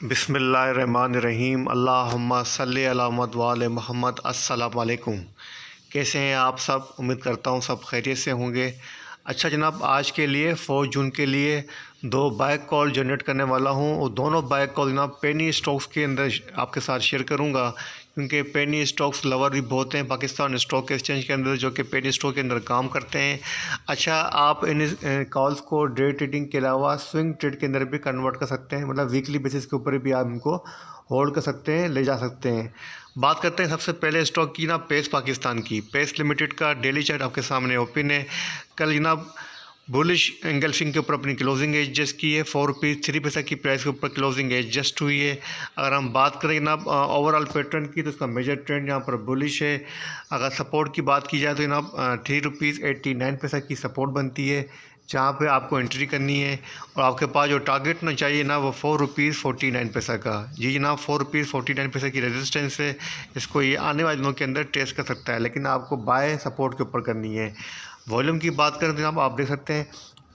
बिस्मिल्लाहिर्रहमानिर्रहीम अल्लाहुम्मा सल्ली अला मुहम्मद व आले मुहम्मद। अस्सलाम वालेकुम। कैसे हैं आप सब? उम्मीद करता हूँ सब खैरियत से होंगे। अच्छा जनाब, आज के लिए 4 जून के लिए 2 बाइक कॉल जनरेट करने वाला हूँ और दोनों बाइक कॉल जनाब पेनी स्टॉक्स के अंदर आपके साथ शेयर करूँगा, क्योंकि पेनी स्टॉक्स लवर भी बहुत हैं पाकिस्तान स्टॉक एक्सचेंज के अंदर जो कि पेनी स्टॉक के अंदर काम करते हैं। अच्छा, आप इन कॉल्स को डे ट्रेडिंग के अलावा स्विंग ट्रेड के अंदर भी कन्वर्ट कर सकते हैं, मतलब वीकली बेसिस के ऊपर भी आप इनको होल्ड कर सकते हैं, ले जा सकते हैं। बात करते हैं सबसे पहले स्टॉक की ना, पेस पाकिस्तान की। पेस लिमिटेड का डेली चार्ट आपके सामने ओपन है। कल जनाब बुलिश एंगल्फिंग के ऊपर अपनी क्लोजिंग एडजस्ट की है। 4 रुपीज़ 3 पैसा की प्राइस के ऊपर क्लोजिंग एडजस्ट हुई है। अगर हम बात करें जनाब ओवरऑल पैटर्न की, तो इसका मेजर ट्रेंड यहाँ पर बुलिश है। अगर सपोर्ट की बात की जाए तो जनाब 3 रुपीज़ 89 पैसा की सपोर्ट बनती है, जहाँ पे आपको एंट्री करनी है। और आपके पास जो टारगेट ना चाहिए ना, वो 4 रुपीज़ 49 पैसा का। जी जनाब, 4 रुपीज़ 49 पैसा की रेजिस्टेंस है। इसको ये आने वाले दिनों के अंदर टेस्ट कर सकता है, लेकिन आपको बाय सपोर्ट के ऊपर करनी है। वॉल्यूम की बात करें तो जनाब आप देख सकते हैं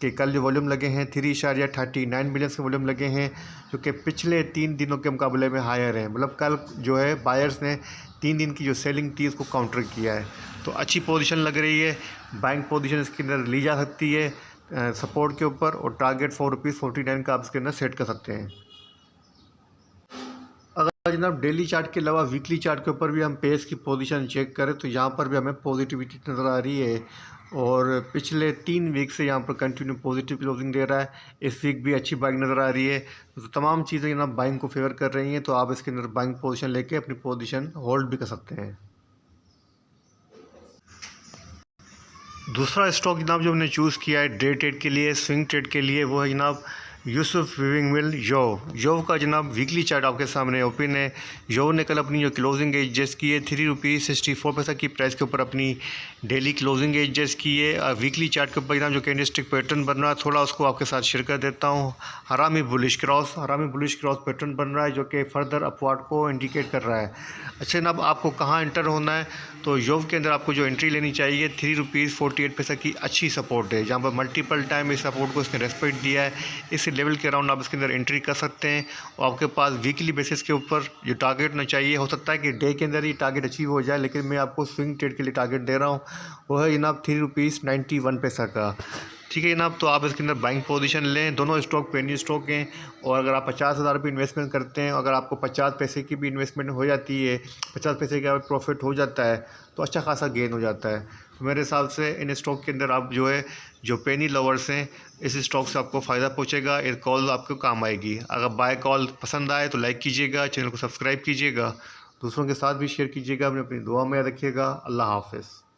कि कल जो वॉल्यूम लगे हैं 3.39 मिलियन के वॉल्यूम लगे हैं, जो कि पिछले 3 दिनों के मुकाबले में हायर हैं। मतलब कल जो है बायर्स ने 3 दिन की जो सेलिंग थी उसको काउंटर किया है, तो अच्छी पोजीशन लग रही है। बाइंग पोजीशन इसके अंदर ली जा सकती है सपोर्ट के ऊपर, और टारगेट 4 रुपीज़ 49 का आप इसके अंदर सेट कर सकते हैं। अगर जनाब डेली चार्ट के अलावा वीकली चार्ट के ऊपर भी हम पेस की पोजीशन चेक करें, तो यहाँ पर भी हमें पॉजिटिविटी नज़र आ रही है, और पिछले 3 वीक से यहाँ पर कंटिन्यू पॉजिटिव क्लोजिंग दे रहा है। इस वीक भी अच्छी बाइंग नज़र आ रही है, तो तमाम चीज़ें जनाब बाइंग को फेवर कर रही हैं, तो आप इसके अंदर बाइंग पोजीशन लेके अपनी पोजीशन होल्ड भी कर सकते हैं। दूसरा स्टॉक जनाब जो हमने चूज़ किया है डे ट्रेड के लिए, स्विंग ट्रेड के लिए, वो है जनाब यूसुफ वीविंग मिल योव का जनाब वीकली चार्ट आपके सामने ओपन है। योव ने कल अपनी जो क्लोजिंग एडजस्ट की है 3 रुपीज़ 64 पैसा की प्राइस के ऊपर अपनी डेली क्लोजिंग एडजस्ट की है। वीकली चार्ट के ऊपर जनाब जो कैंडलस्टिक पैटर्न बन रहा है, थोड़ा उसको आपके साथ शेयर कर देता हूँ। हरामी बुलिश क्रॉस पैटर्न बन रहा है, जो कि फर्दर अपवर्ड को इंडिकेट कर रहा है। अच्छा जनाब, आपको कहाँ एंटर होना है, तो योव के अंदर आपको जो एंट्री लेनी चाहिए 3 रुपीज़ 48 पैसा की अच्छी सपोर्ट है, जहाँ पर मल्टीपल टाइम इस सपोर्ट को इसने रेस्पेक्ट दिया है। इस लेवल के अराउंड आप इसके अंदर एंट्री कर सकते हैं, और आपके पास वीकली बेसिस के ऊपर जो टारगेट ना चाहिए, हो सकता है कि डे के अंदर ही टारगेट अचीव हो जाए, लेकिन मैं आपको स्विंग ट्रेड के लिए टारगेट दे रहा हूँ, वो है जनाब 3 रुपीज़ 91 पैसा का। ठीक है जनाब, तो आप इसके अंदर बाइंग पोजीशन लें। दोनों स्टॉक पेनी स्टॉक हैं, और अगर आप 50,000 रुपये इन्वेस्टमेंट करते हैं, अगर आपको 50 पैसे की भी इन्वेस्टमेंट हो जाती है, 50 पैसे का प्रॉफिट हो जाता है, तो अच्छा खासा गेन हो जाता है। तो मेरे हिसाब से इन स्टॉक के अंदर आप जो है, जो पेनी लवर्स हैं, इस स्टॉक से आपको फ़ायदा पहुंचेगा। एक कॉल आपको काम आएगी। अगर बाय कॉल पसंद आए तो लाइक कीजिएगा, चैनल को सब्सक्राइब कीजिएगा, दूसरों के साथ भी शेयर कीजिएगा। अपनी दुआ में याद रखिएगा। अल्लाह हाफ़िज़।